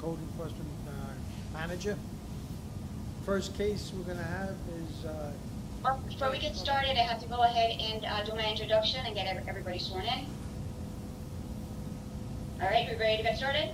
Code Enforcement Manager. First case we're going to have is... Well, before we get started, I have to go ahead and do my introduction and get everybody sworn in. All right, we ready to get started?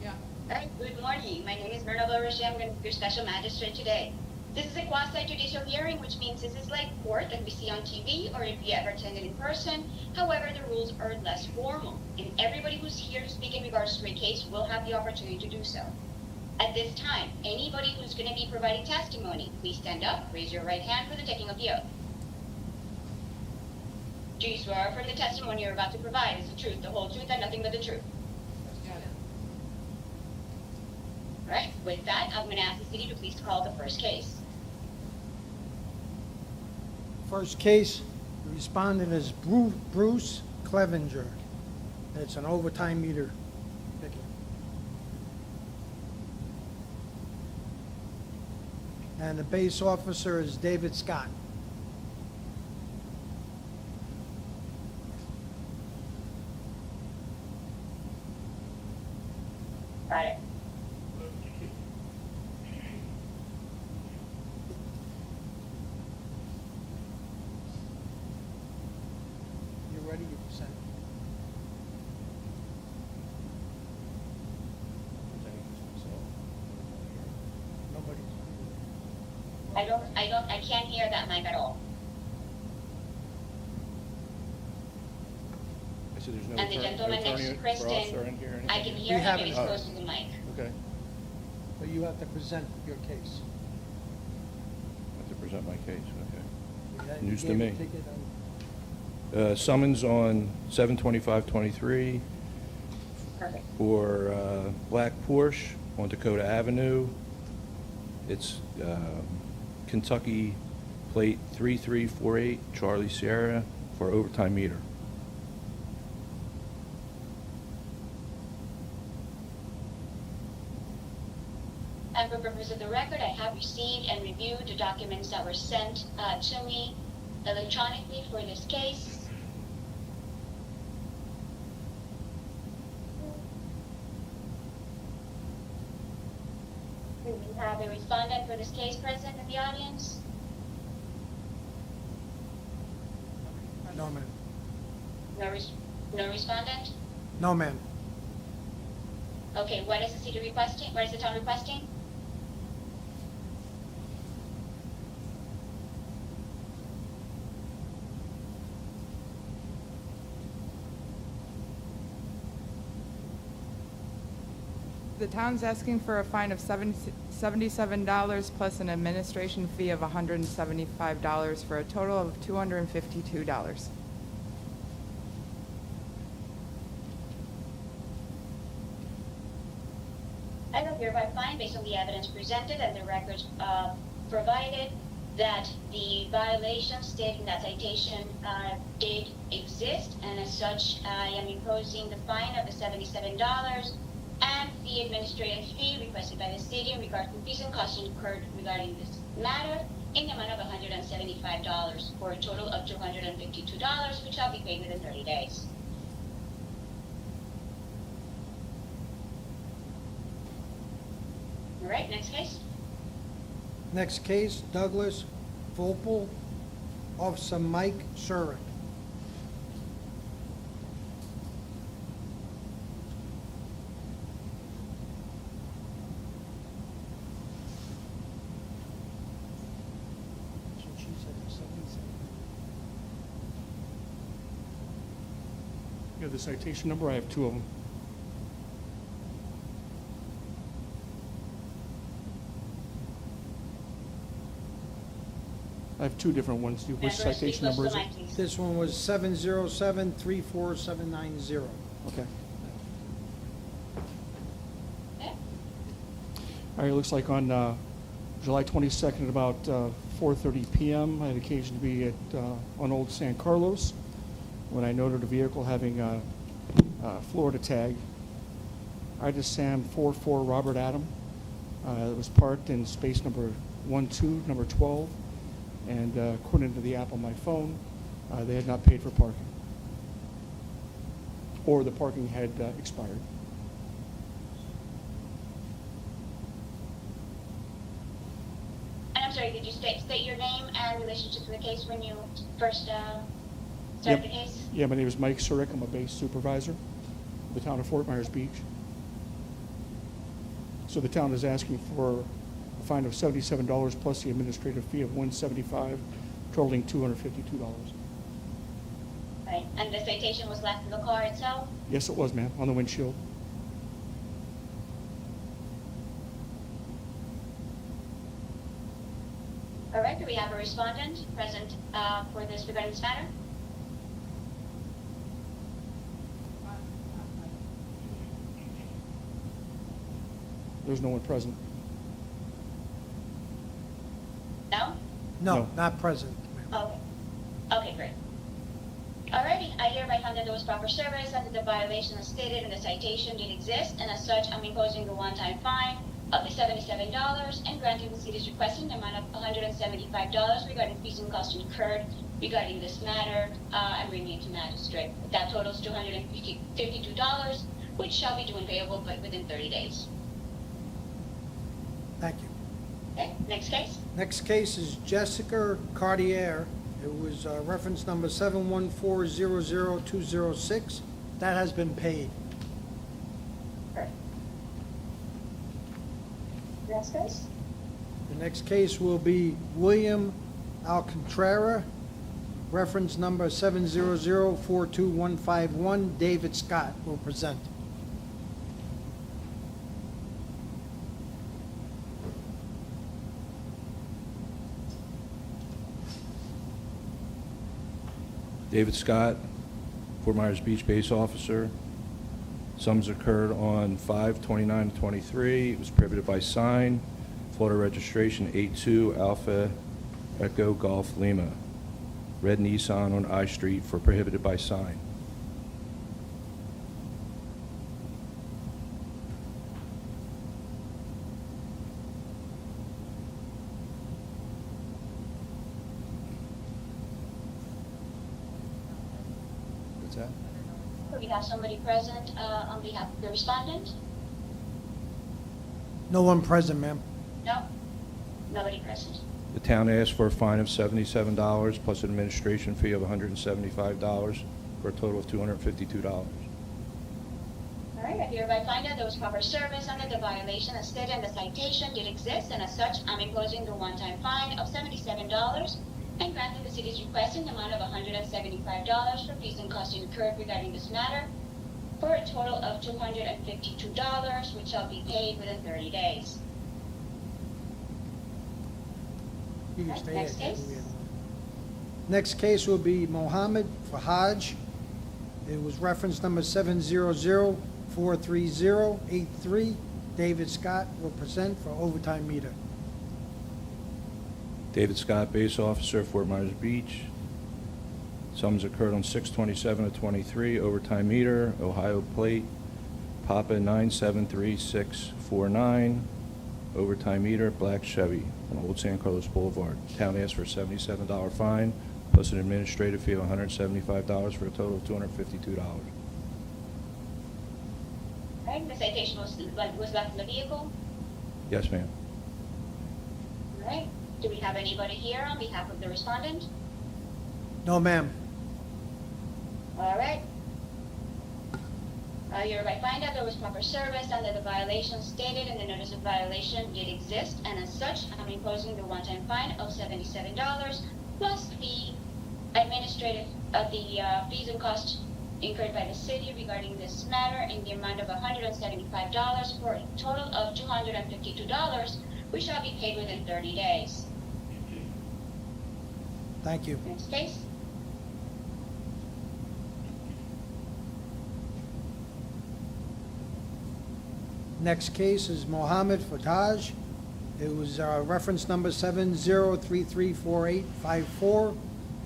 Yeah. All right, good morning. My name is Myrna Loroshi. I'm going to be your special magistrate today. This is a quasi-judicial hearing, which means this is like court that we see on TV or if you ever attended in person. However, the rules are less formal, and everybody who's here to speak in regards to a case will have the opportunity to do so. At this time, anybody who's going to be providing testimony, please stand up, raise your right hand for the taking of the oath. Do you swear affirm the testimony you're about to provide is the truth, the whole truth, and nothing but the truth? Yeah. All right, with that, I'm going to ask the city to please call the first case. First case, the respondent is Bruce Clevenger. It's an overtime meter ticket. And the base officer is David Scott. Got it. You ready? You present. Nobody. I can't hear that mic at all. I said there's no And the gentleman next to Kristen, in here or anything? I can hear We him, but haven't- he's close to the mic. Okay, But you have to present your case. I have to present my case, okay. You News to gave me. a ticket on- Summons on 7/25/23 Perfect. for black Porsche on Dakota Avenue. It's Kentucky plate 3348 Charlie Sierra for overtime meter. And for purpose of the record, I have received and reviewed the documents that were sent to me electronically for this case. Do we have a respondent for this case present in the audience? No, ma'am. No respondent? No, ma'am. Okay, what is the city requesting? What is the town requesting? The town's asking for a fine of $77 plus an administration fee of $175 for a total of $252. I will hereby find, based on the evidence presented and the records provided, that the violation stated in that citation did exist, and as such, I am imposing the fine of the $77 and the administrative fee requested by the city in regard to fees and costs incurred regarding this matter in the amount of $175 for a total of $252, which shall be paid within 30 days. All right, next case. Next case, Douglas Volpel, Officer Mike Shurik. So she said it's 77. You have the citation number? I have two of them. I have two different ones. Which Members, citation speak close number to is the it? mic, please. This one was 707-34790. Okay. Okay. All right, it looks like on July 22nd at about 4:30 p.m., I had occasion to be at on Old San Carlos when I noted a vehicle having a Florida tag. Ida Sam 44 Robert Adam. It was parked in space number 12, number 12, and according to the app on my phone, they had not paid for parking, or the parking had expired. sorry, did you state your name and relationship to the case when you first started Yep. the case? Yeah, my name is Mike Surick. I'm a base supervisor of the town of Fort Myers Beach. So the town is asking for a fine of $77 plus the administrative fee of $175, totaling $252. Right, and the citation was left in the car itself? Yes, it was, ma'am, on the windshield. All right, do we have a respondent present for this regarding this matter? There's no one present. No? No, No. not present, ma'am. Okay. Okay, great. Alrighty, I hereby find that there was proper service and that the violation as stated in the citation did exist, and as such, I'm imposing the one-time fine of the $77 and granting the city's request in the amount of $175 regarding fees and costs incurred regarding this matter, and bringing it to magistrate. That totals $252, which shall be due and payable but within 30 days. Thank you. Okay, next case? Next case is Jessica Cartier. It was reference number 714-00206. That has been paid. Perfect. Next case? The next case will be William Alcantara, reference number 700-42151. David Scott will present. David Scott, Fort Myers Beach base officer. Sums occurred on 5/29/23. It was prohibited by sign. Florida registration 82 Alpha Echo Golf Lima. Red Nissan on I Street for prohibited by sign. What's that? Do we have somebody present on behalf of the respondent? No one present, ma'am. No? Nobody present. The town asked for a fine of $77 plus an administration fee of $175 for a total of $252. All right, I hereby find that there was proper service under the violation as stated in the citation did exist, and as such, I'm imposing the one-time fine of $77 and granting the city's request in the amount of $175 for fees and costs incurred regarding this matter, for a total of $252, which shall be paid within 30 days. You can Okay, stay next there. case. Next case will be Mohammed Fahaj. It was reference number 700-43083. David Scott will present for overtime meter. David Scott, base officer, Fort Myers Beach. Sums occurred on 6/27/23, overtime meter, Ohio plate, Papa 973-649, overtime meter, black Chevy on Old San Carlos Boulevard. Town asked for a $77 fine plus an administrative fee of $175 for a total of $252. All right, the citation was left in the vehicle. Yes, ma'am. All right, do we have anybody here on behalf of the respondent? No, ma'am. All right. I hereby find that there was proper service and that the violation stated in the notice of violation did exist, and as such, I'm imposing the one-time fine of $77 plus the administrative fees and costs incurred by the city regarding this matter in the amount of $175 for a total of $252, which shall be paid within 30 days. Thank you. Next case. Next case is Mohammed Fataj. It was reference number 7033484.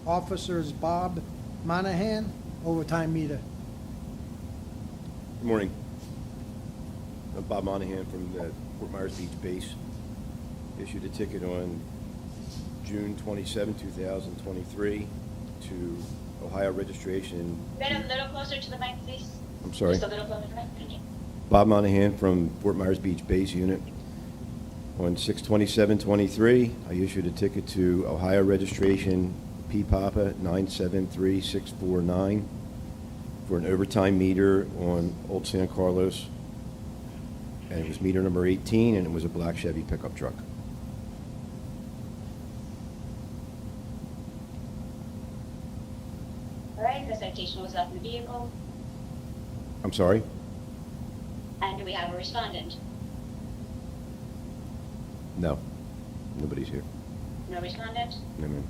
Officers Bob Monahan, overtime meter. Good morning. I'm Bob Monahan from the Fort Myers Beach base. Issued a ticket on June 27, 2023 to Ohio registration. Get a little closer to the mic, please. I'm sorry. Just a little closer to the mic. Thank you. Bob Monahan from Fort Myers Beach base unit. On 6/27/23, I issued a ticket to Ohio registration P Papa 973649 for an overtime meter on Old San Carlos. And it was meter number 18, and it was a black Chevy pickup truck. All right, the citation was left in the vehicle. I'm sorry? And do we have a respondent? No. Nobody's here. No respondent? No, ma'am.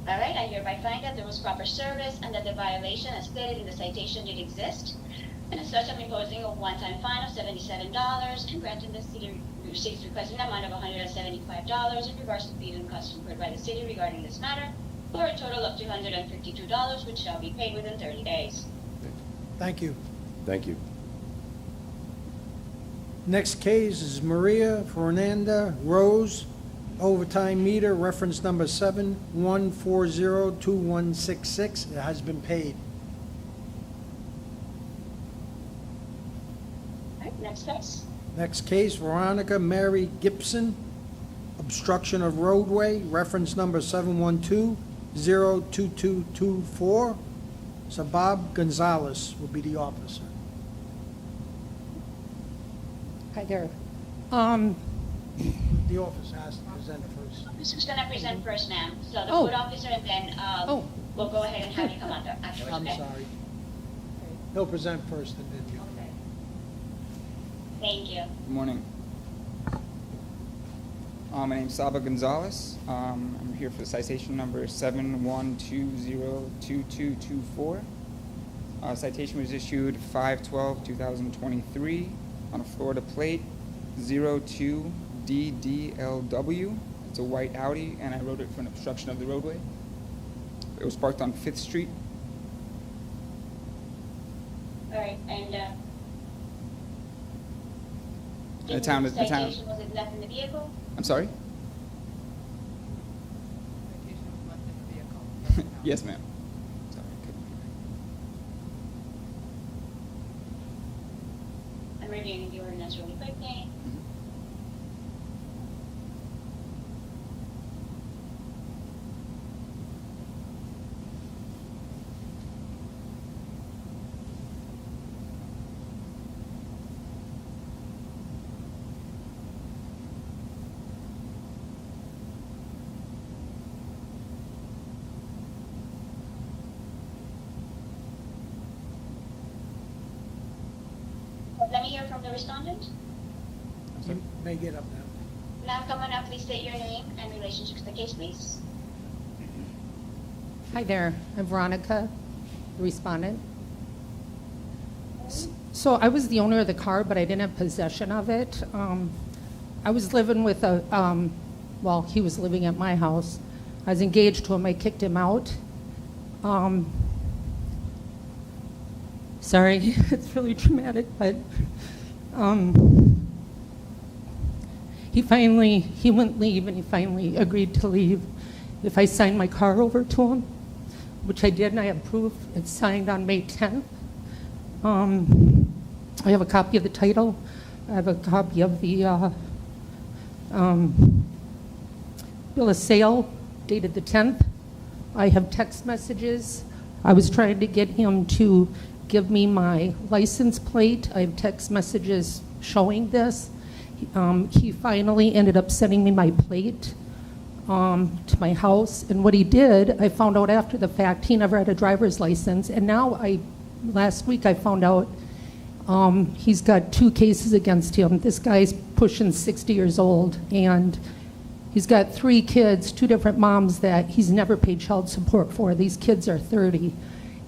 All right, I hereby find that there was proper service and that the violation as stated in the citation did exist. And as such, I'm imposing a one-time fine of $77 and granting the city's requesting an amount of $175 in regards to fees and costs incurred by the city regarding this matter, for a total of $252, which shall be paid within 30 days. Thank you. Thank you. Next case is Maria Fernanda Rose, overtime meter, reference number 71402166. It has been paid. All right, next case. Next case, Veronica Mary Gibson, obstruction of roadway, reference number 712-02224. So Bob Gonzalez will be the officer. Hi there. The officer has to present first. Who's going to present first, ma'am? So the Oh. code officer, and then Oh. we'll go ahead and have you come afterwards. I'm okay? sorry. He'll present first and then you. Okay. Thank you. Good morning. My name's Saba Gonzalez. I'm here for citation number 71202224. Citation was issued 5/12/2023 on a Florida plate 02DDLW. It's a white Audi, and I wrote it for an obstruction of the roadway. It was parked on 5th Street. All right, and The town is- the town- citation, was it left in the vehicle? I'm sorry? Citation was left in the vehicle. Yes, ma'am. Sorry, I couldn't hear. I'm reviewing the ordinance really quickly. Let me hear from the respondent. I'm sorry? You may get up now. Now, come on up, please state your name and relationship to the case, please. Hi there. I'm Veronica, the respondent. So I was the owner of the car, but I didn't have possession of it. I was living with well, he was living at my house. I was engaged to him. I kicked him out. Sorry, it's really traumatic, but he wouldn't leave, and he finally agreed to leave if I signed my car over to him, which I did, and I have proof. It's signed on May 10th. I have a copy of the title. I have a copy of the bill of sale dated the 10th. I have text messages. I was trying to get him to give me my license plate. I have text messages showing this. He finally ended up sending me my plate to my house. And what he did, I found out after the fact, he never had a driver's license. And now last week I found out he's got 2 cases against him. This guy's pushing 60 years old, and he's got 3 kids, 2 different moms that he's never paid child support for. These kids are 30,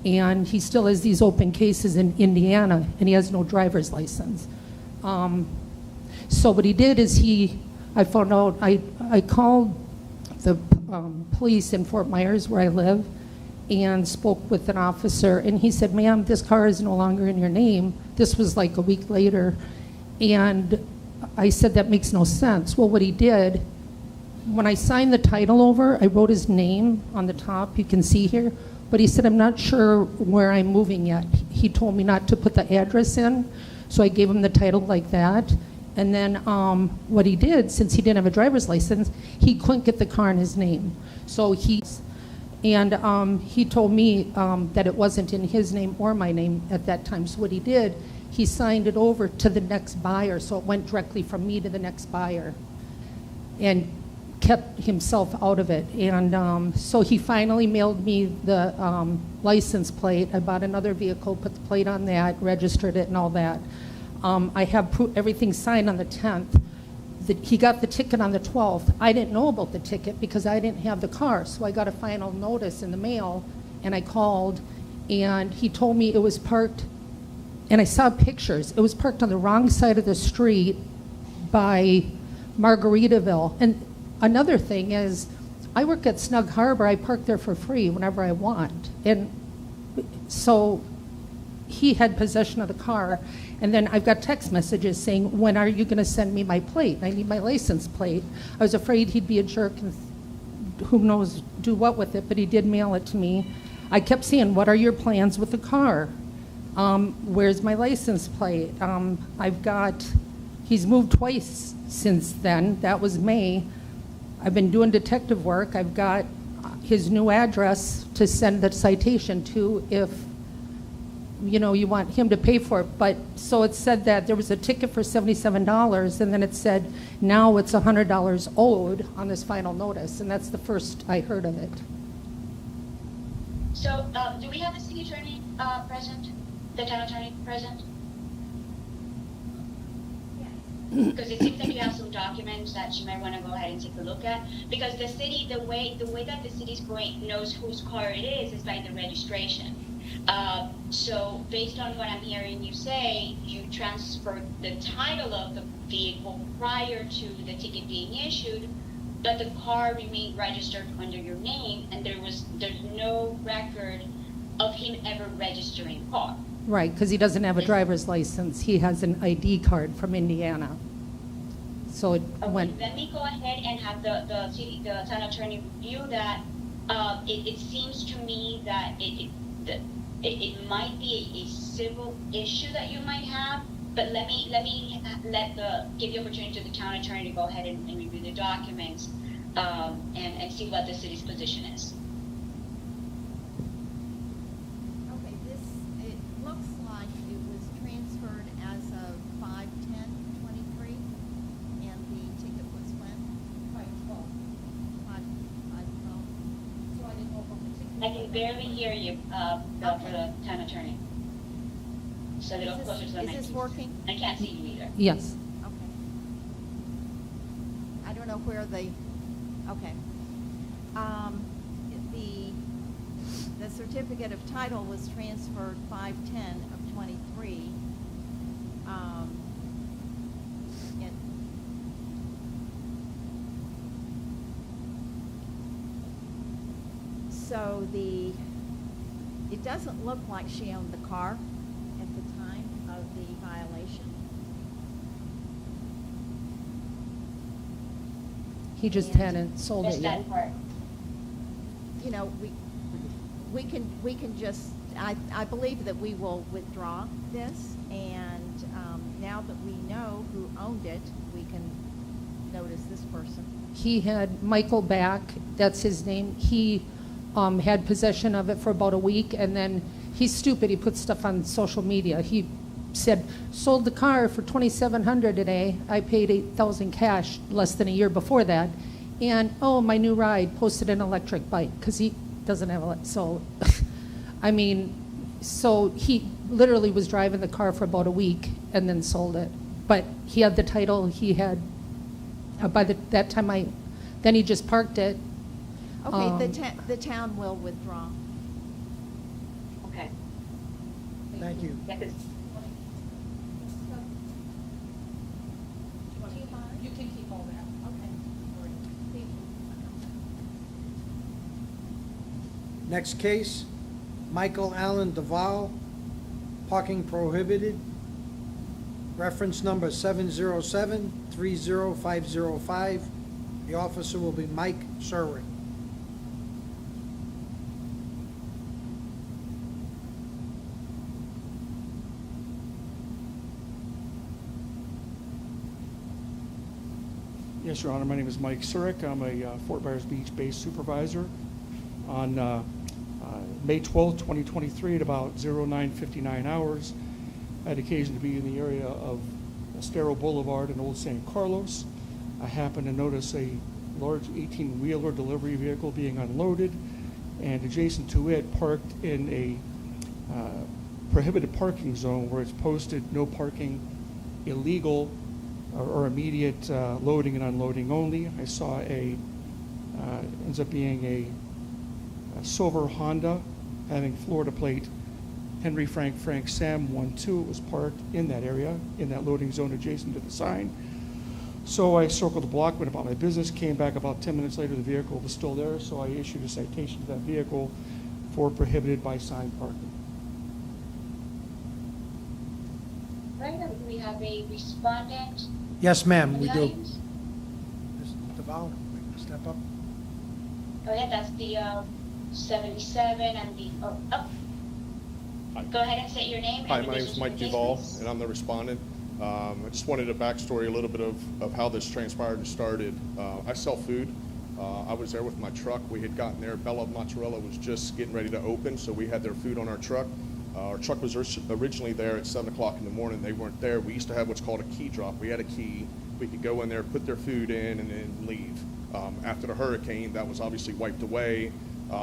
and he still has these open cases in Indiana, and he has no driver's license. So what he did is I found out, I called the police in Fort Myers where I live and spoke with an officer, and he said, ma'am, this car is no longer in your name. This was like a week later. And I said, that makes no sense. Well, what he did, when I signed the title over, I wrote his name on the top, you can see here, but he said, I'm not sure where I'm moving yet. He told me not to put the address in, so I gave him the title like that. And then what he did, since he didn't have a driver's license, he couldn't get the car in his name. So he told me that it wasn't in his name or my name at that time. So what he did, he signed it over to the next buyer, so it went directly from me to the next buyer, and kept himself out of it. And so he finally mailed me the license plate. I bought another vehicle, put the plate on that, registered it and all that. I have everything signed on the 10th. He got the ticket on the 12th. I didn't know about the ticket because I didn't have the car, so I got a final notice in the mail, and I called, and he told me it was parked, and I saw pictures. It was parked on the wrong side of the street by Margaritaville. And another thing is, I work at Snug Harbor. I park there for free whenever I want. And so he had possession of the car. And then I've got text messages saying, when are you going to send me my plate? I need my license plate. I was afraid he'd be a jerk and who knows do what with it, but he did mail it to me. I kept saying, what are your plans with the car? Where's my license plate? He's moved twice since then. That was May. I've been doing detective work. I've got his new address to send the citation to if, you want him to pay for it. But so it said that there was a ticket for $77, and then it said now it's $100 owed on this final notice, and that's the first I heard of it. So, do we have the city attorney present? The town attorney present? Because it seems like you have some documents that you might want to go ahead and take a look at. Because the city, the way that the city's knows whose car it is by the registration. So based on what I'm hearing you say, you transferred the title of the vehicle prior to the ticket being issued, but the car remained registered under your name, and there's no record of him ever registering a car. Right, because he doesn't have a driver's license. He has an ID card from Indiana. So it Okay, went. let me go ahead and have the town attorney review that. It seems to me that it might be a civil issue that you might have, but let me give the opportunity to the town attorney to go ahead and review the documents and see what the city's position is. Okay, it looks like it was transferred as of 5/10/23, and the ticket was when? 5/12. 5/12. So I didn't know about the ticket. I can barely hear you, for the town attorney. So a little closer to the mic. Is this working? I can't see you either. Yes. Okay. I don't know where okay. The certificate of title was transferred 5/10/23. So it doesn't look like she owned the car at the time of the violation. He just hadn't sold it Missed yet. that part. You know, we can just, I believe that we will withdraw this, and now that we know who owned it, we can notice this person. He had Michael Back, that's his name. He had possession of it for about a week, and then he's stupid. He put stuff on social media. He said, sold the car for $2,700 today. I paid $8,000 cash less than a year before that. And, my new ride, posted an electric bike, because he doesn't have a, so, so he literally was driving the car for about a week and then sold it. But he had the title, he had, by that time then he just parked it. Okay, the town will withdraw. Okay. Thank you. Yeah, 'cause You can keep all that. Okay. Thank you. Next case, Michael Allen Duval, parking prohibited. Reference number 707-30505. The officer will be Mike Sherwin. Yes, Your Honor. My name is Mike Surik. I'm a Fort Myers Beach base supervisor. On May 12th, 2023, at about 09:59 hours, I had occasion to be in the area of Estero Boulevard in Old San Carlos. I happened to notice a large 18-wheeler delivery vehicle being unloaded, and adjacent to it, parked in a prohibited parking zone where it's posted no parking, illegal, or immediate loading and unloading only. I saw ends up being a silver Honda having Florida plate Henry Frank Sam 12. It was parked in that area, in that loading zone adjacent to the sign. So I circled the block, went about my business, came back about 10 minutes later, the vehicle was still there, so I issued a citation to that vehicle for prohibited by sign parking. Right, and we have a respondent. Yes, ma'am, in we the do. audience. Ms. DeVal, step up. Go ahead, that's the 77 and the, Go ahead and say your name. Hi, and the my name is business Mike you're Duval, business. and I'm the respondent. I just wanted a backstory, a little bit of how this transpired and started. I sell food. I was there with my truck. We had gotten there. Bella Mozzarella was just getting ready to open, so we had their food on our truck. Our truck was originally there at 7 o'clock in the morning. They weren't there. We used to have what's called a key drop. We had a key. We could go in there, put their food in, and then leave. After the hurricane, that was obviously wiped away.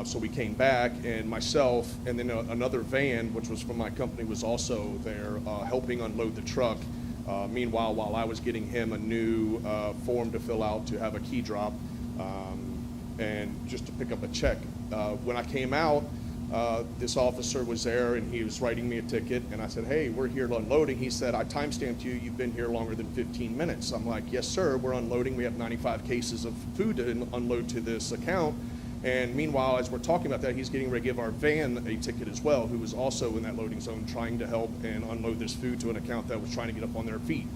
So we came back, and myself and then another van, which was from my company, was also there helping unload the truck. Meanwhile, while I was getting him a new form to fill out to have a key drop and just to pick up a check. When I came out, this officer was there, and he was writing me a ticket, and I said, hey, we're here unloading. He said, I timestamped you. You've been here longer than 15 minutes. I'm like, yes, sir, we're unloading. We have 95 cases of food to unload to this account. And meanwhile, as we're talking about that, he's getting ready to give our van a ticket as well, who was also in that loading zone trying to help and unload this food to an account that was trying to get up on their feet.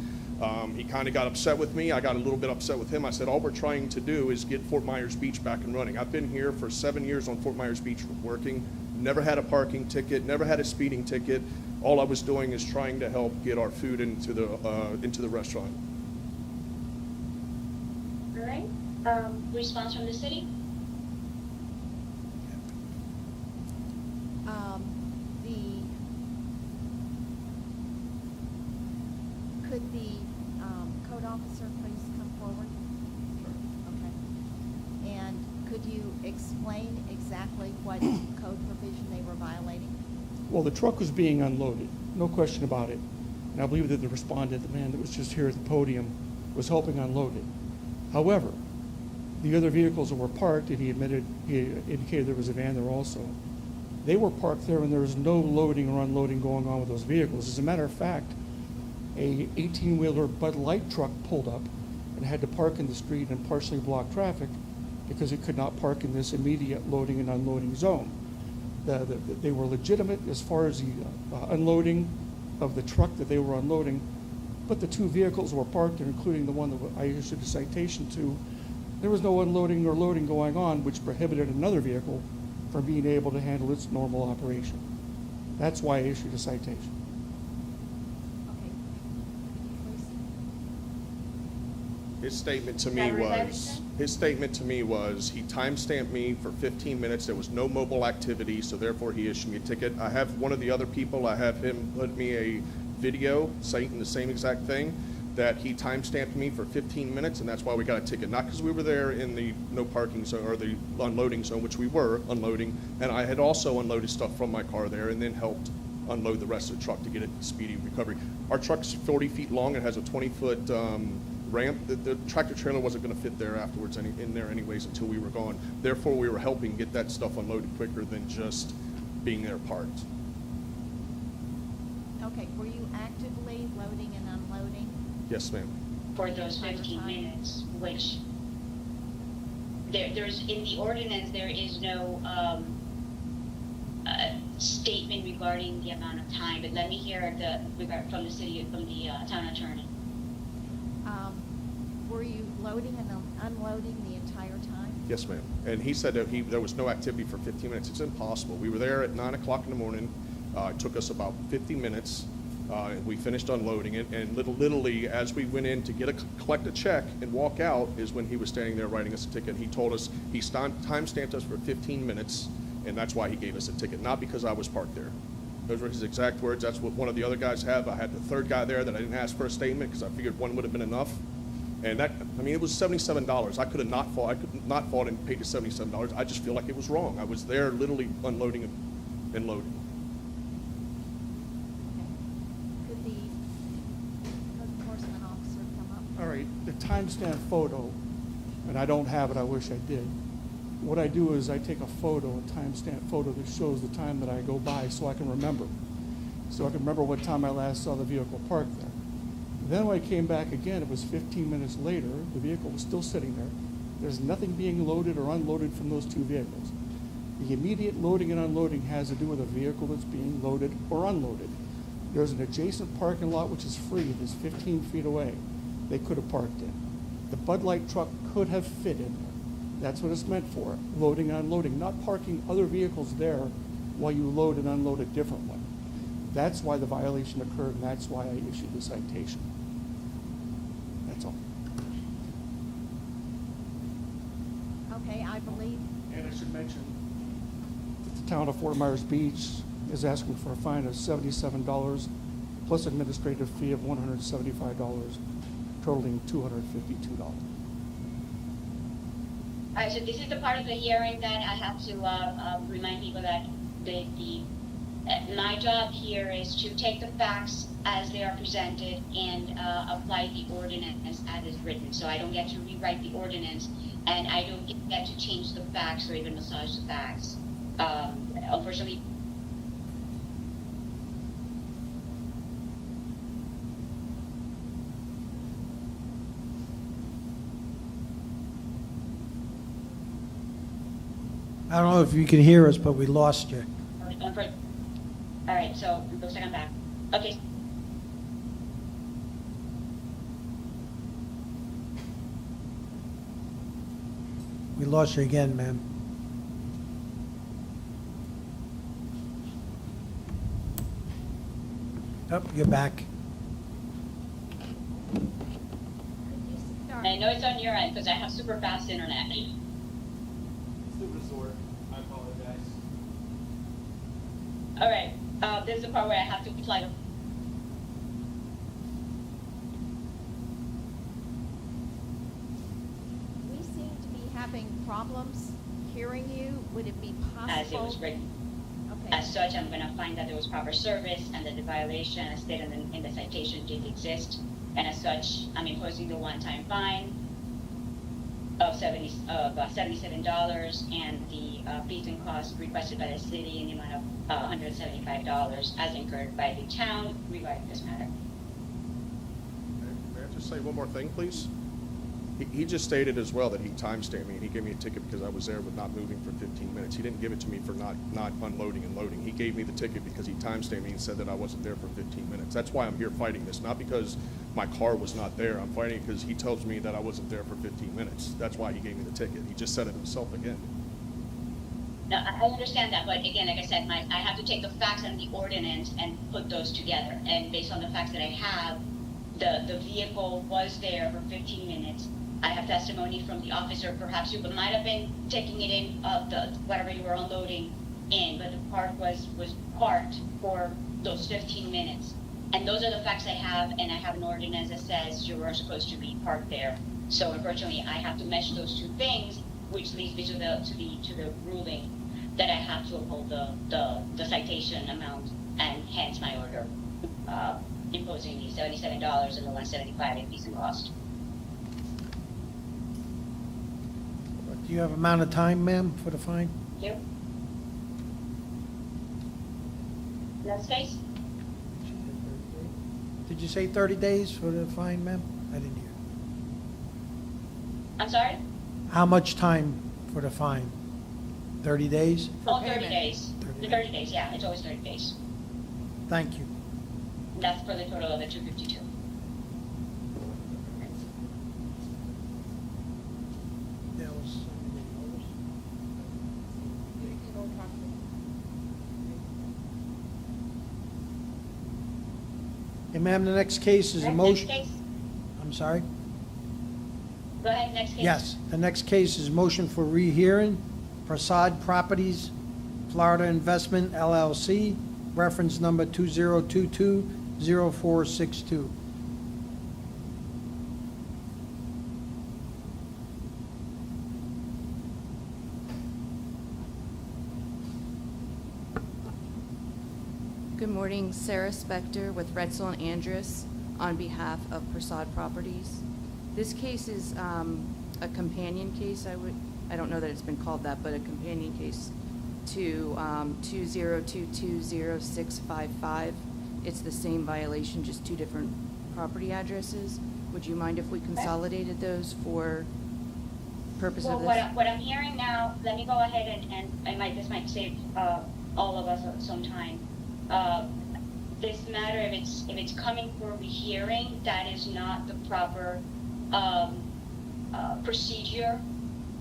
He kind of got upset with me. I got a little bit upset with him. I said, all we're trying to do is get Fort Myers Beach back and running. I've been here for 7 years on Fort Myers Beach working, never had a parking ticket, never had a speeding ticket. All I was doing is trying to help get our food into the restaurant. All right, response from the city? Could the code officer please come forward? Okay. And could you explain exactly what code provision they were violating? Well, the truck was being unloaded, no question about it. And I believe that the respondent, the man that was just here at the podium, was helping unload it. However, the other vehicles that were parked, and he indicated there was a van there also, they were parked there and there was no loading or unloading going on with those vehicles. As a matter of fact, a 18-wheeler Bud Light truck pulled up and had to park in the street and partially block traffic because it could not park in this immediate loading and unloading zone. They were legitimate as far as the unloading of the truck that they were unloading, but the two vehicles were parked, and including the one that I issued a citation to, there was no unloading or loading going on, which prohibited another vehicle from being able to handle its normal operation. That's why I issued a citation. Okay. Please. His statement to me Driver's was, he timestamped me for 15 minutes. There was no mobile activity, so therefore he issued me a ticket. I have one of the other people, I have him put me a video citing the same exact thing, that he timestamped me for 15 minutes, and that's why we got a ticket. Not because we were there in the no parking zone or the unloading zone, which we were unloading, and I had also unloaded stuff from my car there and then helped unload the rest of the truck to get it speedy recovery. Our truck's 40 feet long. It has a 20-foot ramp. The tractor trailer wasn't going to fit there afterwards in there anyways until we were gone. Therefore, we were helping get that stuff unloaded quicker than just being there parked. Okay, were you actively loading and unloading? Yes, ma'am. For those 15 minutes, which there's in the ordinance, there is no statement regarding the amount of time, but let me hear from the city, from the town attorney. Were you loading and unloading the entire time? Yes, ma'am. And he said that there was no activity for 15 minutes. It's impossible. We were there at 9 o'clock in the morning. It took us about 50 minutes. We finished unloading it, and literally, as we went in to collect a check and walk out, is when he was standing there writing us a ticket. He told us, he time-stamped us for 15 minutes, and that's why he gave us a ticket, not because I was parked there. Those were his exact words. That's what one of the other guys have. I had the third guy there that I didn't ask for a statement because I figured one would have been enough. And that, I mean, it was $77. I could not fought and paid the $77. I just feel like it was wrong. I was there literally unloading and loading. Could the code enforcement officer come up? All right, the timestamp photo, and I don't have it, I wish I did. What I do is I take a photo, a timestamp photo that shows the time that I go by so I can remember. So I can remember what time I last saw the vehicle parked there. Then when I came back again, it was 15 minutes later, the vehicle was still sitting there. There's nothing being loaded or unloaded from those two vehicles. The immediate loading and unloading has to do with a vehicle that's being loaded or unloaded. There's an adjacent parking lot which is free, that's 15 feet away. They could have parked in. The Bud Light truck could have fit in there. That's what it's meant for, loading and unloading, not parking other vehicles there while you load and unload a different one. That's why the violation occurred, and that's why I issued the citation. That's all. Okay, I believe, And I should mention that the town of Fort Myers Beach is asking for a fine of $77 plus administrative fee of $175, totaling $252. All right, so this is the part of the hearing that I have to remind people that my job here is to take the facts as they are presented and apply the ordinance as is written. So I don't get to rewrite the ordinance, and I don't get to change the facts or even massage the facts. Unfortunately, I don't know if you can hear us, but we lost you. all right, so it looks like I'm back. Okay. We lost you again, ma'am. Oh, you're back. could you start? I know it's on your end because I have super fast internet. It's the resort. I apologize. All right, this is the part where I have to apply the We seem to be having problems hearing you. Would it be possible? as it was written. Okay. As such, I'm gonna find that there was proper service and that the violation as stated in the citation did exist. And as such, I'm imposing the one-time fine of $77 and the fees and costs requested by the city in the amount of $175 as incurred by the town regarding this matter. May I just say one more thing, please? He just stated as well that he timestamped me, and he gave me a ticket because I was there with not moving for 15 minutes. He didn't give it to me for not unloading and loading. He gave me the ticket because he timestamped me and said that I wasn't there for 15 minutes. That's why I'm here fighting this, not because my car was not there. I'm fighting because he tells me that I wasn't there for 15 minutes. That's why he gave me the ticket. He just said it himself again. No, I understand that, but again, like I said, I have to take the facts and the ordinance and put those together. And based on the facts that I have, the vehicle was there for 15 minutes. I have testimony from the officer, perhaps you might have been taking it in, whatever you were unloading in, but the car was parked for those 15 minutes. And those are the facts I have, and I have an ordinance that says you were supposed to be parked there. So unfortunately, I have to mesh those two things, which leads me to the ruling that I have to uphold the citation amount, and hence my order imposing the $77 and the $175 in fees and cost. Do you have amount of time, ma'am, for the fine? Thank you. Next case? Did you say 30 days for the fine, ma'am? I didn't hear. I'm sorry? How much time for the fine? 30 days? Oh, 30 payment. days. 30 The 30 days, yeah, it's always 30 days. Thank you. That's for the total of the 252. That was. ma'am, the next case is a Next motion. case. I'm sorry? Go ahead, next case. Yes, the next case is motion for rehearing, Prasad Properties, Florida Investment LLC, reference number 2022-0462. Good morning, Sarah Spector with Retzel and Andrus on behalf of Prasad Properties. This case is a companion case, I don't know that it's been called that, but a companion case to 20220655. It's the same violation, just two different property addresses. Would you mind if we consolidated those for purpose Well, of this? what I'm hearing now, let me go ahead and this might save all of us some time. This matter, if it's coming for rehearing, that is not the proper procedure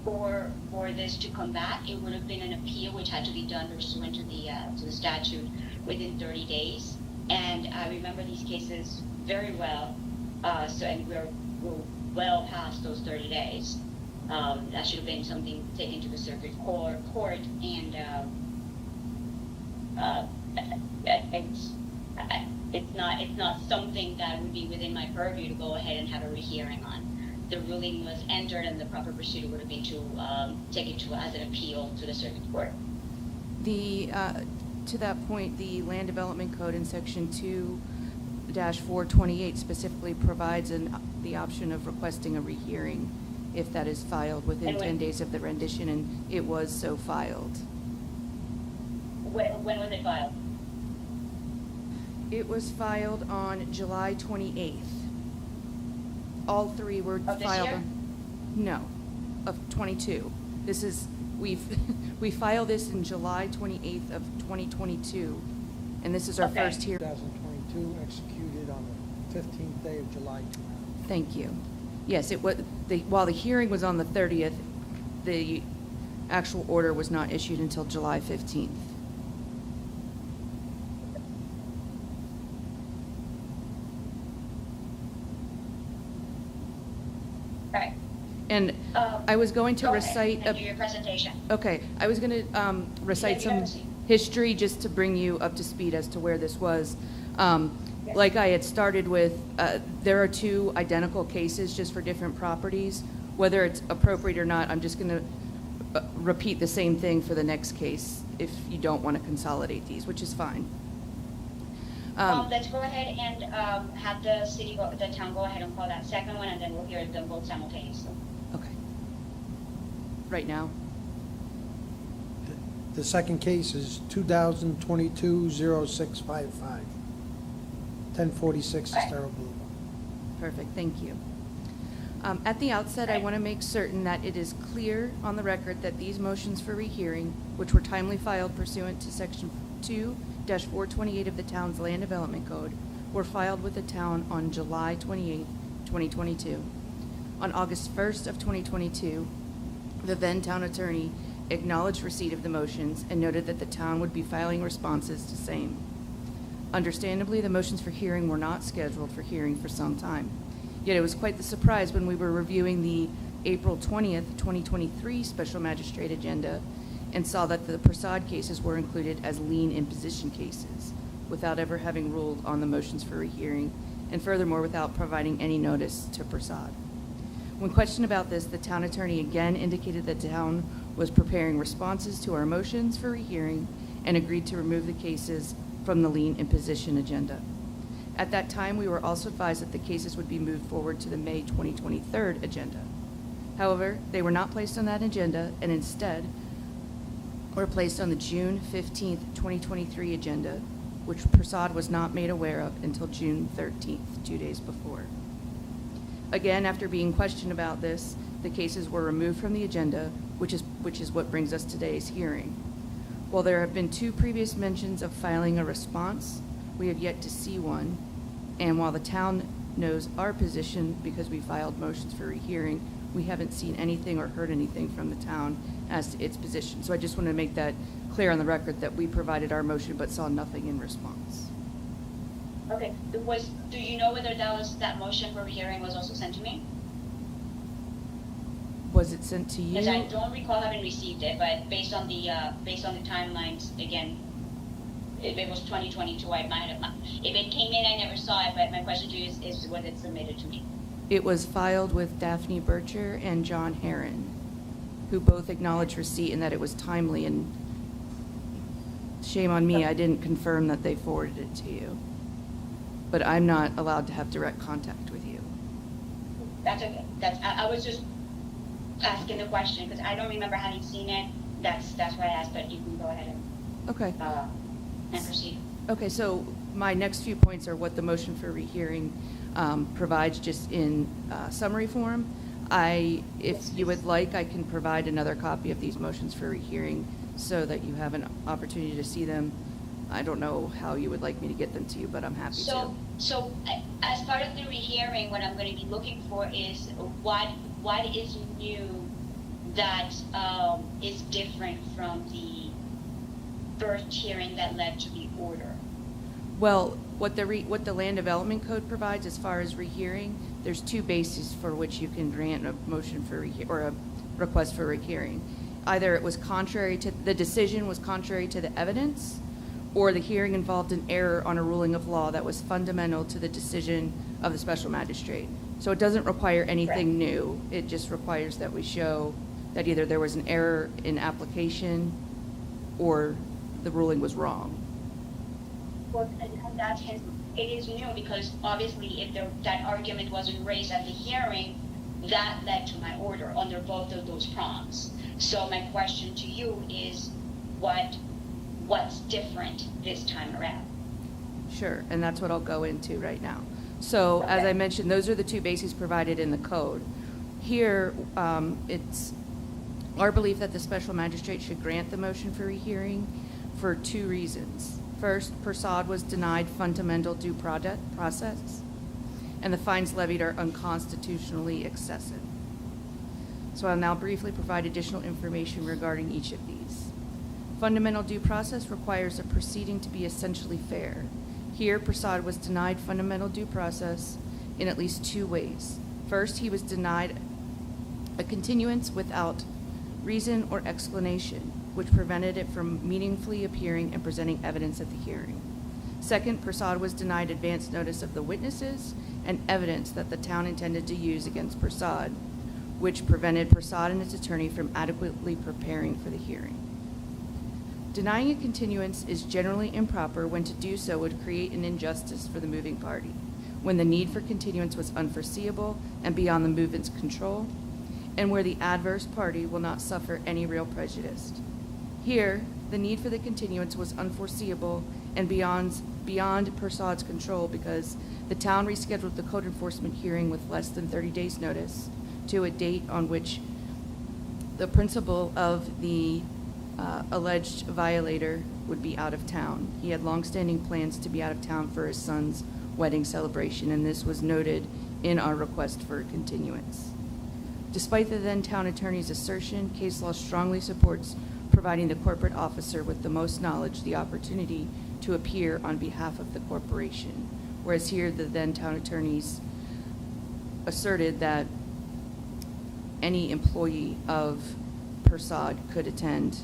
for this to come back. It would have been an appeal which had to be done pursuant to the statute within 30 days. And I remember these cases very well. And we're well past those 30 days. That should have been something taken to the circuit court, and it's not something that would be within my purview to go ahead and have a rehearing on. The ruling was entered, and the proper procedure would have been to take it as an appeal to the circuit court. To that point, the Land Development Code in Section 2-428 specifically provides the option of requesting a rehearing if that is filed within 10 days of the rendition, and it was so filed. When was it filed? It was filed on July 28th. All three were Of this filed. year? No, of 22. We filed this in July 28th of 2022, and this is our Okay. first hearing. 2022, executed on the 15th day of July. Thank you. Yes, it was, while the hearing was on the 30th, the actual order was not issued until July 15th. All right. And I was going to Go ahead recite and do your presentation. Okay, I was going to recite you some have a seat. history just to bring you up to speed as to where this was. Like I had started with, there are two identical cases just for different properties. Whether it's appropriate or not, I'm just going to repeat the same thing for the next case if you don't want to consolidate these, which is fine. Let's go ahead and have the town go ahead and call that second one, and then we'll hear them both simultaneously. Okay. Right now? The second case is 2022-0655, 1046 Estero Boulevard. Perfect, thank you. At the outset, I want to make certain that it is clear on the record that these motions for rehearing, which were timely filed pursuant to Section 2-428 of the town's Land Development Code, were filed with the town on July 28, 2022. On August 1st of 2022, the then town attorney acknowledged receipt of the motions and noted that the town would be filing responses to same. Understandably, the motions for hearing were not scheduled for hearing for some time. Yet it was quite the surprise when we were reviewing the April 20th, 2023 special magistrate agenda and saw that the Prasad cases were included as lien imposition cases without ever having ruled on the motions for rehearing, and furthermore without providing any notice to Prasad. When questioned about this, the town attorney again indicated that the town was preparing responses to our motions for rehearing and agreed to remove the cases from the lien imposition agenda. At that time, we were also advised that the cases would be moved forward to the May 2023 agenda. However, they were not placed on that agenda and instead were placed on the June 15th, 2023 agenda, which Prasad was not made aware of until June 13th, 2 days before. Again, after being questioned about this, the cases were removed from the agenda, which is what brings us today's hearing. While there have been two previous mentions of filing a response, we have yet to see one, and while the town knows our position because we filed motions for rehearing, we haven't seen anything or heard anything from the town as to its position. So I just want to make that clear on the record that we provided our motion but saw nothing in response. Okay, do you know whether that motion for hearing was also sent to me? Was it sent to you? Because I don't recall having received it, but based on the timelines, again, if it was 2022, I might have, if it came in, I never saw it, but my question to you is was it submitted to me? It was filed with Daphne Bircher and John Herron, who both acknowledged receipt and that it was timely, and shame on me, I didn't confirm that they forwarded it to you. But I'm not allowed to have direct contact with you. That's okay. I was just asking the question because I don't remember having seen it. That's why I asked, but you can go ahead Okay. And proceed. Okay, so my next few points are what the motion for rehearing provides just in summary form. If you would like, I can provide another copy of these motions for rehearing so that you have an opportunity to see them. I don't know how you would like me to get them to you, but I'm happy to. So as part of the rehearing, what I'm going to be looking for is what is new that is different from the first hearing that led to the order. Well, what the Land Development Code provides as far as rehearing, there's two bases for which you can grant a motion for or a request for rehearing. Either it was contrary to, the decision was contrary to the evidence, or the hearing involved an error on a ruling of law that was fundamental to the decision of the special magistrate. So it doesn't require anything new. It just requires that we show that either there was an error in application or the ruling was wrong. Well, it is new because obviously if that argument wasn't raised at the hearing, that led to my order under both of those prongs. So my question to you is what's different this time around? Sure, and that's what I'll go into right now. So, as I mentioned, those are the two bases provided in the code. Here, it's our belief that the special magistrate should grant the motion for rehearing for two reasons. First, Prasad was denied fundamental due process, and the fines levied are unconstitutionally excessive. So I'll now briefly provide additional information regarding each of these. Fundamental due process requires a proceeding to be essentially fair. Here, Prasad was denied fundamental due process in at least two ways. First, he was denied a continuance without reason or explanation, which prevented it from meaningfully appearing and presenting evidence at the hearing. Second, Prasad was denied advance notice of the witnesses and evidence that the town intended to use against Prasad, which prevented Prasad and his attorney from adequately preparing for the hearing. Denying a continuance is generally improper when to do so would create an injustice for the moving party, when the need for continuance was unforeseeable and beyond the movement's control, and where the adverse party will not suffer any real prejudice. Here, the need for the continuance was unforeseeable and beyond Prasad's control because the town rescheduled the code enforcement hearing with less than 30 days' notice to a date on which the principal of the alleged violator would be out of town. He had longstanding plans to be out of town for his son's wedding celebration, and this was noted in our request for a continuance. Despite the then town attorney's assertion, case law strongly supports providing the corporate officer with the most knowledge the opportunity to appear on behalf of the corporation, whereas here the then town attorneys asserted that any employee of Prasad could attend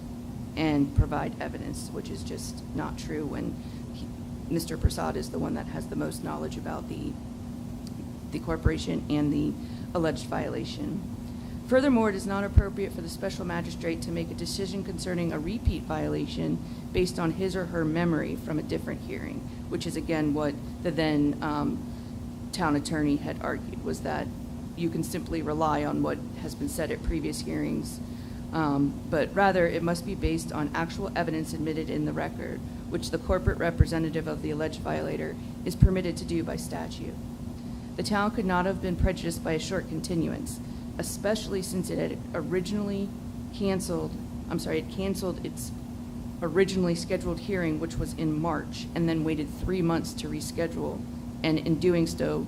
and provide evidence, which is just not true when Mr. Prasad is the one that has the most knowledge about the corporation and the alleged violation. Furthermore, it is not appropriate for the special magistrate to make a decision concerning a repeat violation based on his or her memory from a different hearing, which is again what the then town attorney had argued, was that you can simply rely on what has been said at previous hearings, but rather it must be based on actual evidence admitted in the record, which the corporate representative of the alleged violator is permitted to do by statute. The town could not have been prejudiced by a short continuance, especially since it had canceled its originally scheduled hearing, which was in March, and then waited 3 months to reschedule, and in doing so,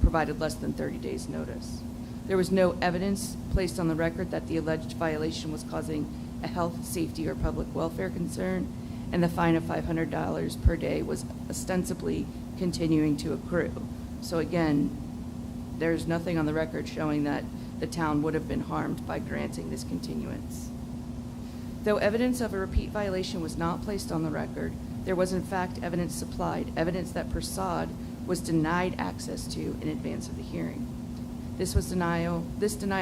provided less than 30 days' notice. There was no evidence placed on the record that the alleged violation was causing a health, safety, or public welfare concern, and the fine of $500 per day was ostensibly continuing to accrue. So again, there's nothing on the record showing that the town would have been harmed by granting this continuance. Though evidence of a repeat violation was not placed on the record, there was in fact evidence supplied, evidence that Prasad was denied access to in advance of the hearing. This denial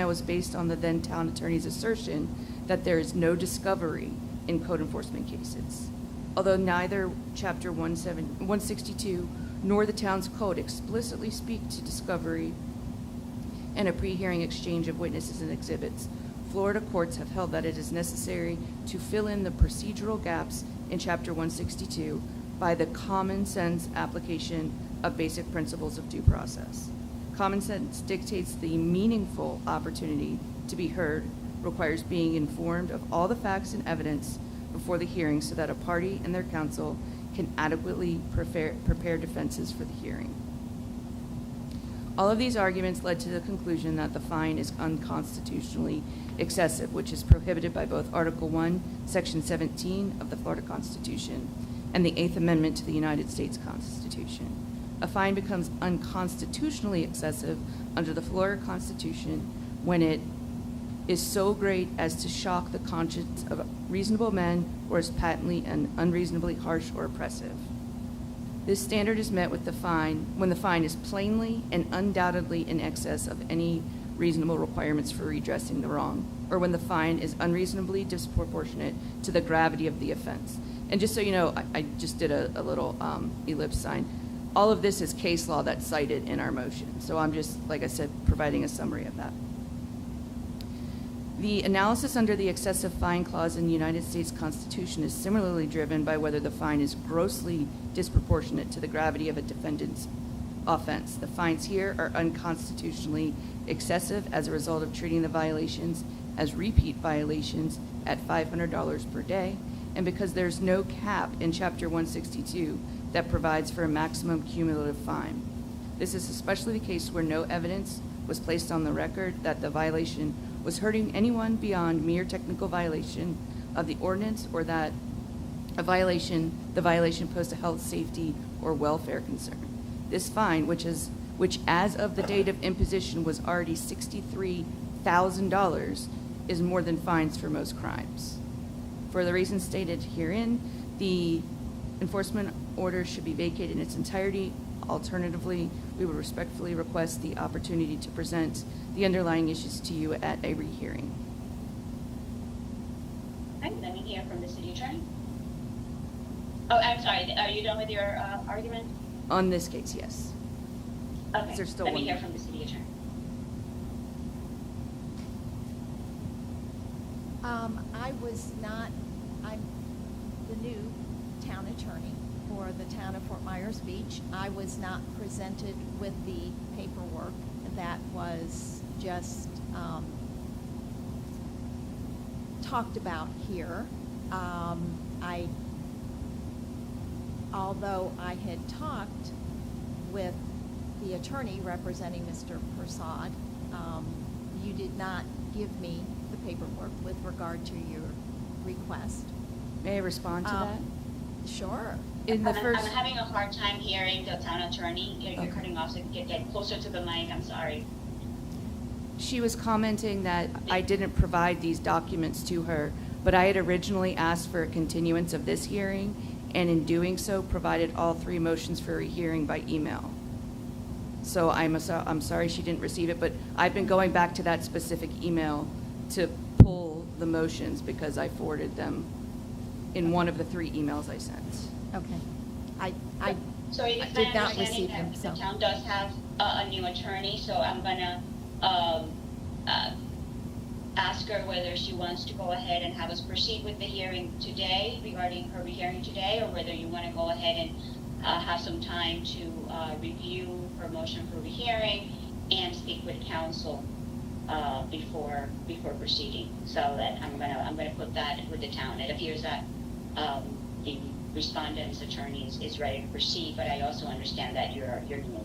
was based on the then town attorney's assertion that there is no discovery in code enforcement cases. Although neither Chapter 162 nor the town's code explicitly speak to discovery and a pre-hearing exchange of witnesses and exhibits, Florida courts have held that it is necessary to fill in the procedural gaps in Chapter 162 by the common sense application of basic principles of due process. Common sense dictates the meaningful opportunity to be heard requires being informed of all the facts and evidence before the hearing so that a party and their counsel can adequately prepare defenses for the hearing. All of these arguments led to the conclusion that the fine is unconstitutionally excessive, which is prohibited by both Article 1, Section 17 of the Florida Constitution and the Eighth Amendment to the United States Constitution. A fine becomes unconstitutionally excessive under the Florida Constitution when it is so great as to shock the conscience of reasonable men or is patently and unreasonably harsh or oppressive. This standard is met with the fine when the fine is plainly and undoubtedly in excess of any reasonable requirements for redressing the wrong, or when the fine is unreasonably disproportionate to the gravity of the offense. And just so you know, I just did a little ellipse sign. All of this is case law that's cited in our motion. So I'm just, like I said, providing a summary of that. The analysis under the excessive fine clause in the United States Constitution is similarly driven by whether the fine is grossly disproportionate to the gravity of a defendant's offense. The fines here are unconstitutionally excessive as a result of treating the violations as repeat violations at $500 per day, and because there's no cap in Chapter 162 that provides for a maximum cumulative fine. This is especially the case where no evidence was placed on the record that the violation was hurting anyone beyond mere technical violation of the ordinance or that the violation posed a health, safety, or welfare concern. This fine, which as of the date of imposition was already $63,000, is more than fines for most crimes. For the reasons stated herein, the enforcement order should be vacated in its entirety. Alternatively, we would respectfully request the opportunity to present the underlying issues to you at a rehearing. Okay, let me hear from the city attorney. Oh, I'm sorry, are you done with your argument? On this case, yes. Okay, Is there still let me one? hear from the city attorney. I'm the new town attorney for the town of Fort Myers Beach. I was not presented with the paperwork that was just talked about here. Although I had talked with the attorney representing Mr. Prasad, you did not give me the paperwork with regard to your request. May I respond to that? Sure. In the I'm first, having a hard time hearing the town attorney. You're Okay. cutting off, so get closer to the mic, I'm sorry. she was commenting that I didn't provide these documents to her, but I had originally asked for a continuance of this hearing, and in doing so, provided all three motions for a hearing by email. So I'm sorry she didn't receive it, but I've been going back to that specific email to pull the motions because I forwarded them in one of the three emails I sent. Okay. I So it's did my not understanding receive that them, so. the town does have a new attorney, so I'm gonna ask her whether she wants to go ahead and have us proceed with the hearing today, regarding her rehearing today, or whether you want to go ahead and have some time to review her motion for rehearing and speak with counsel before proceeding. So that I'm gonna put that with the town. It appears that the respondent's attorney is ready to proceed, but I also understand that you're new.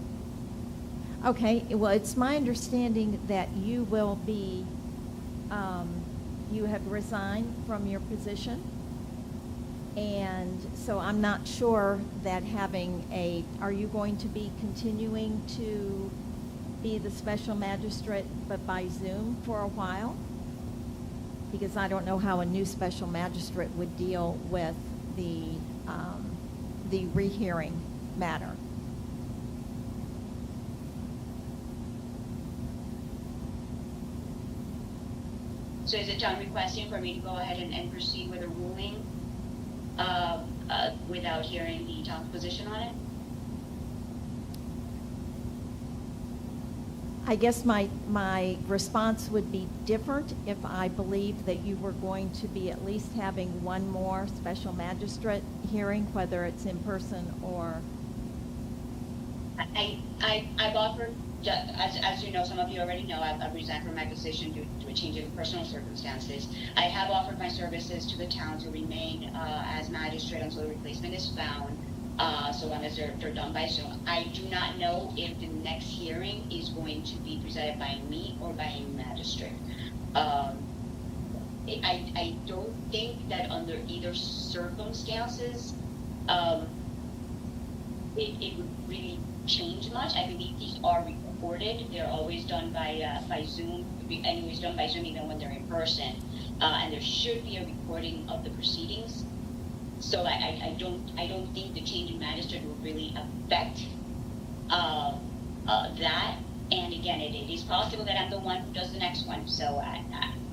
Okay, well, it's my understanding that you will be, you have resigned from your position. And so I'm not sure that are you going to be continuing to be the special magistrate but by Zoom for a while? Because I don't know how a new special magistrate would deal with the rehearing matter. So is the town requesting for me to go ahead and proceed with a ruling without hearing the town's position on it? I guess my response would be different if I believed that you were going to be at least having one more special magistrate hearing, whether it's in person or... I've offered, as you know, some of you already know, I've resigned from my position due to a change in personal circumstances. I have offered my services to the town to remain as magistrate until a replacement is found, so long as they're done by Zoom. I do not know if the next hearing is going to be presided by me or by a magistrate. I don't think that under either circumstances, it would really change much. I believe these are recorded. They're always done by Zoom, anyways done by Zoom even when they're in person. And there should be a recording of the proceedings. So I don't think the change in magistrate will really affect that. And again, it is possible that I'm the one who does the next one. So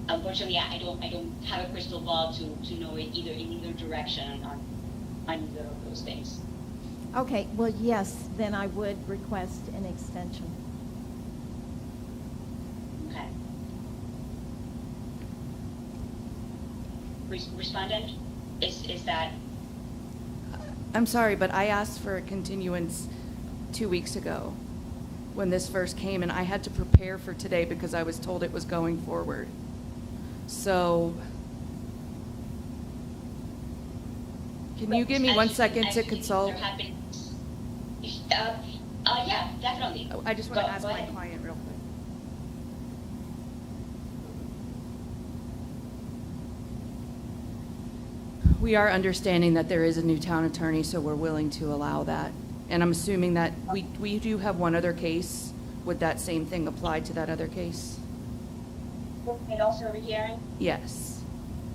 unfortunately, I don't have a crystal ball to know it either in either direction on either of those things. Okay, well, yes, then I would request an extension. Okay. Respondent, is that? I'm sorry, but I asked for a continuance 2 weeks ago when this first came, and I had to prepare for today because I was told it was going forward. So, can you give me 1 second to consult? Yeah, definitely. I just want to ask Go my ahead. client real quick. We are understanding that there is a new town attorney, so we're willing to allow that. And I'm assuming that we do have one other case. Would that same thing apply to that other case? And also rehearing? Yes.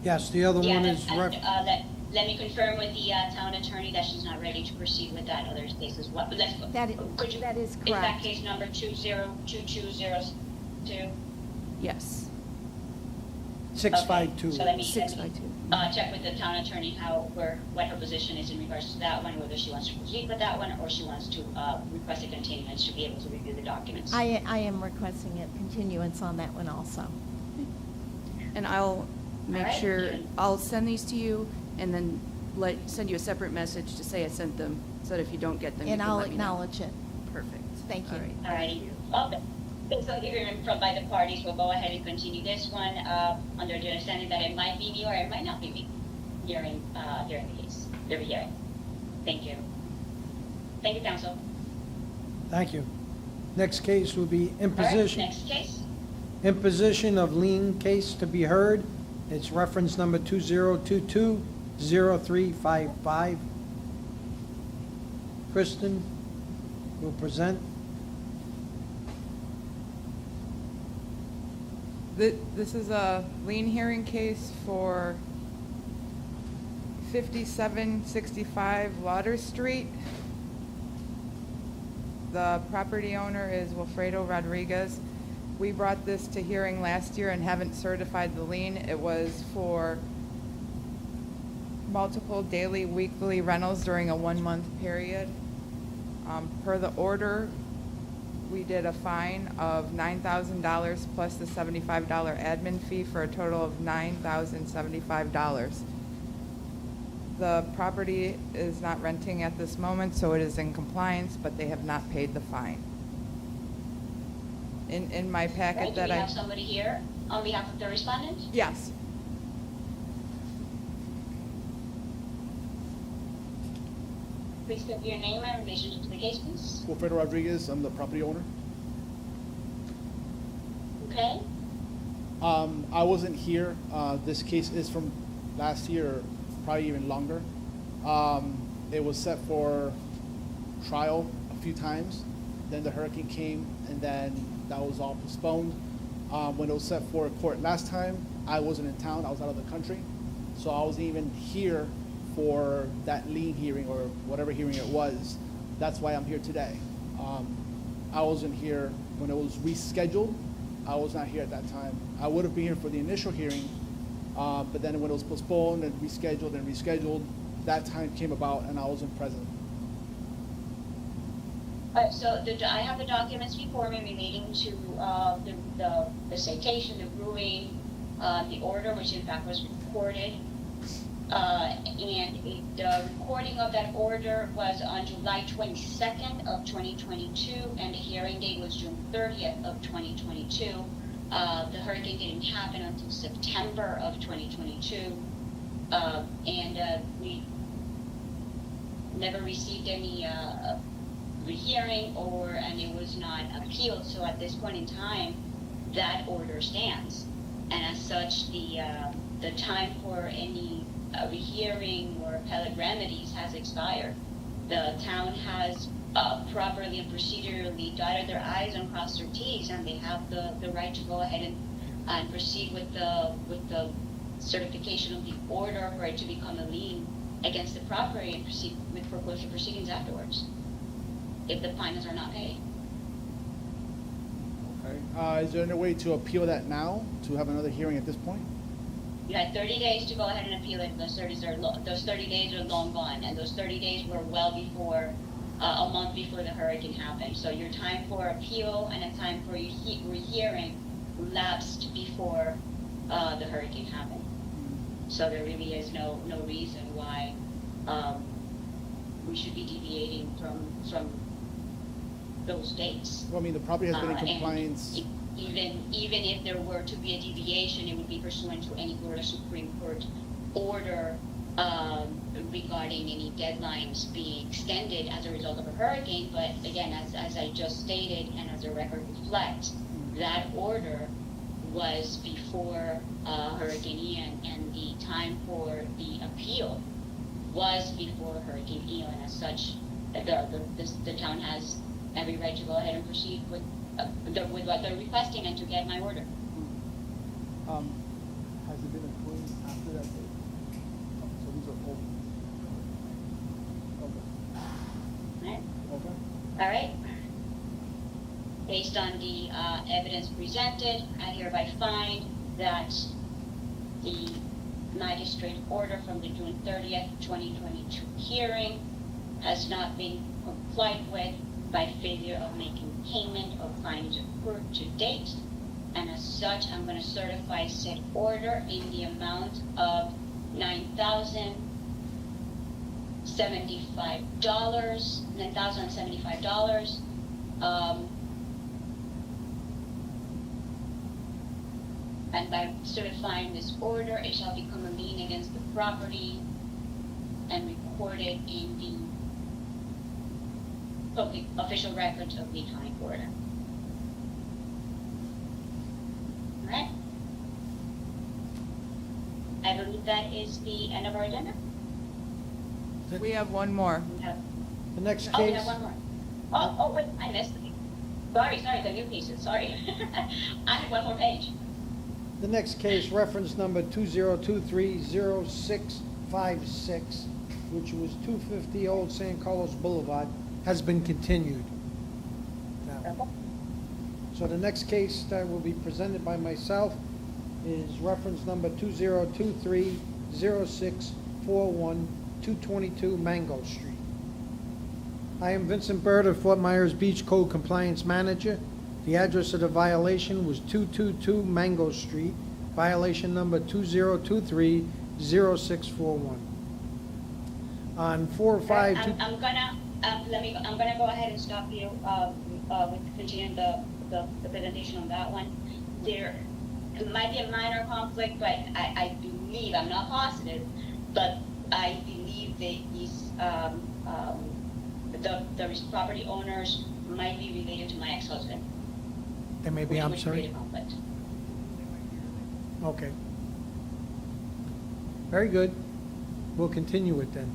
Yes, the other one is Let me confirm with the town attorney that she's not ready to proceed with that other case as well. But let's go. That is Is that correct. case number 202202? Yes. 652. Okay, so let me 652. check with the town attorney what her position is in regards to that one, whether she wants to proceed with that one or she wants to request a continuance to be able to review the documents. I am requesting a continuance on that one also. And I'll make All right. sure, I'll send these to you and then send you a separate message to say I sent them, so that if you don't get them, you And can I'll let me know. acknowledge it. Perfect. Thank you. All right. All righty. Okay. So the agreement from by the parties, we'll go ahead and continue this one under the understanding that it might be me or it might not be me during the case, the hearing. Thank you. Thank you, counsel. Thank you. Next case will be All right, imposition. next case. Imposition of lien case to be heard. It's reference number 2022-0355. Kristen will present. This is a lien hearing case for 5765 Lauder Street. The property owner is Wilfredo Rodriguez. We brought this to hearing last year and haven't certified the lien. It was for multiple daily, weekly rentals during a 1-month period. Per the order, we did a fine of $9,000 plus the $75 admin fee for a total of $9,075. The property is not renting at this moment, so it is in compliance, but they have not paid the fine. In my packet Right, do that we I... have somebody here on behalf of the respondent? Yes. Please give your name and relationship to the case, please. Wilfredo Rodriguez, I'm the property owner. Okay? I wasn't here. This case is from last year, probably even longer. It was set for trial a few times. Then the hurricane came, and then that was all postponed. When it was set for court last time, I wasn't in town. I was out of the country. So I wasn't even here for that lien hearing or whatever hearing it was. That's why I'm here today. I wasn't here when it was rescheduled. I was not here at that time. I would have been here for the initial hearing, but then when it was postponed and rescheduled, that time came about and I wasn't present. So I have the documents before me relating to the citation, the ruling, the order, which in fact was recorded. The recording of that order was on July 22nd of 2022, and the hearing date was June 30th of 2022. The hurricane didn't happen until September of 2022, and we never received any rehearing, and it was not appealed. So at this point in time, that order stands, and as such, the time for any rehearing or appellate remedies has expired. The town has properly and procedurally dotted their I's and crossed their T's, and they have the right to go ahead and proceed with the certification of the order for it to become a lien against the property and proceed with foreclosure proceedings afterwards, if the fines are not paid. Okay. Is there any way to appeal that now, to have another hearing at this point? You had 30 days to go ahead and appeal it. Those 30 days are long gone, and those 30 days were well before, a month before the hurricane happened. So your time for appeal and a time for your rehearing lapsed before the hurricane happened. So there really is no reason why we should be deviating from those dates. Well, I mean, the property has been in And compliance. Even if there were to be a deviation, it would be pursuant to any Florida Supreme Court order regarding any deadlines being extended as a result of a hurricane. But again, as I just stated, and as the record reflects, that order was before Hurricane Ian, and the time for the appeal was before Hurricane Ian. And as such, the town has every right to go ahead and proceed with what they're requesting and to get my order. Has it been approved after that date? So these are open. Okay. Right? Okay. All right. Based on the evidence presented, I hereby find that the magistrate order from the June 30th, 2022 hearing has not been complied with by failure of making payment of fines accrued to date, and as such, I'm going to certify said order in the amount of $9,075. And by certifying this order, it shall become a lien against the property and recorded in the public official records of the county Florida. All right. I believe that is the end of our agenda. We have one more. We have, The next we case, have one more. Oh, wait, I missed it. Sorry, the new pieces, sorry. I have one more page. the next case, reference number 2023-0656, which was 250 Old San Carlos Boulevard, has been continued. Now, so the next case that will be presented by myself is reference number 2023-0641, 222 Mango Street. I am Vincent Bird of Fort Myers Beach Code Compliance Manager. The address of the violation was 222 Mango Street, violation number 2023-0641. On 4/5. I'm gonna go ahead and stop you with continuing the presentation on that one. There might be a minor conflict, but I believe, I'm not positive, but I believe that these the property owners might be related to my ex-husband. They may be, I'm which sorry. create a conflict. Okay. Very good. We'll continue it then.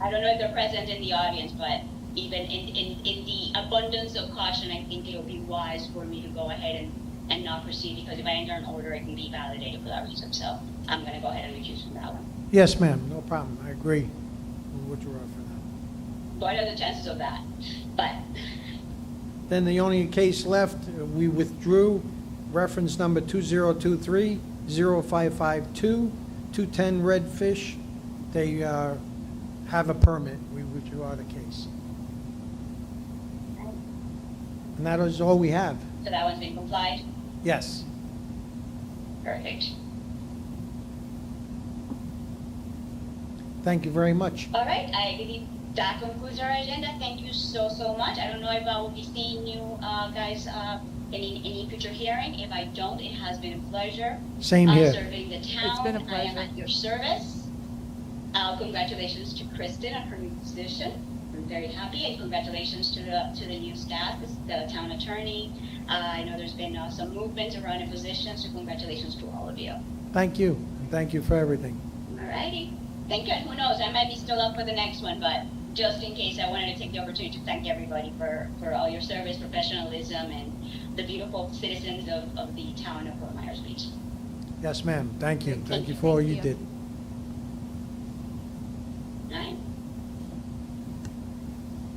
I don't know if they're present in the audience, but even in the abundance of caution, I think it would be wise for me to go ahead and not proceed, because if I enter an order, it can be validated for that reason. So I'm going to go ahead and recuse from that one. Yes, ma'am, no problem, I agree. We'll withdraw for that. What are the chances of that? But Then the only case left, we withdrew, reference number 2023-0552, 210 Redfish. They have a permit. We withdraw the case. And that is all we have. so that one's been complied. Yes. Perfect. Thank you very much. All right, I believe that concludes our agenda. Thank you so much. I don't know if I will be seeing you guys in any future hearing. If I don't, it has been a pleasure. Same here. Serving the town. It's been a I am pleasure. at your service. Congratulations to Kristen on her new position. I'm very happy, and congratulations to the new staff, the town attorney. I know there's been some movement around the position, so congratulations to all of you. Thank you, and thank you for everything. All righty. Thank you. And who knows, I might be still up for the next one, but just in case, I wanted to take the opportunity to thank everybody for all your service, professionalism, and the beautiful citizens of the town of Fort Myers Beach. Yes, ma'am, thank you. Thank you for all you did.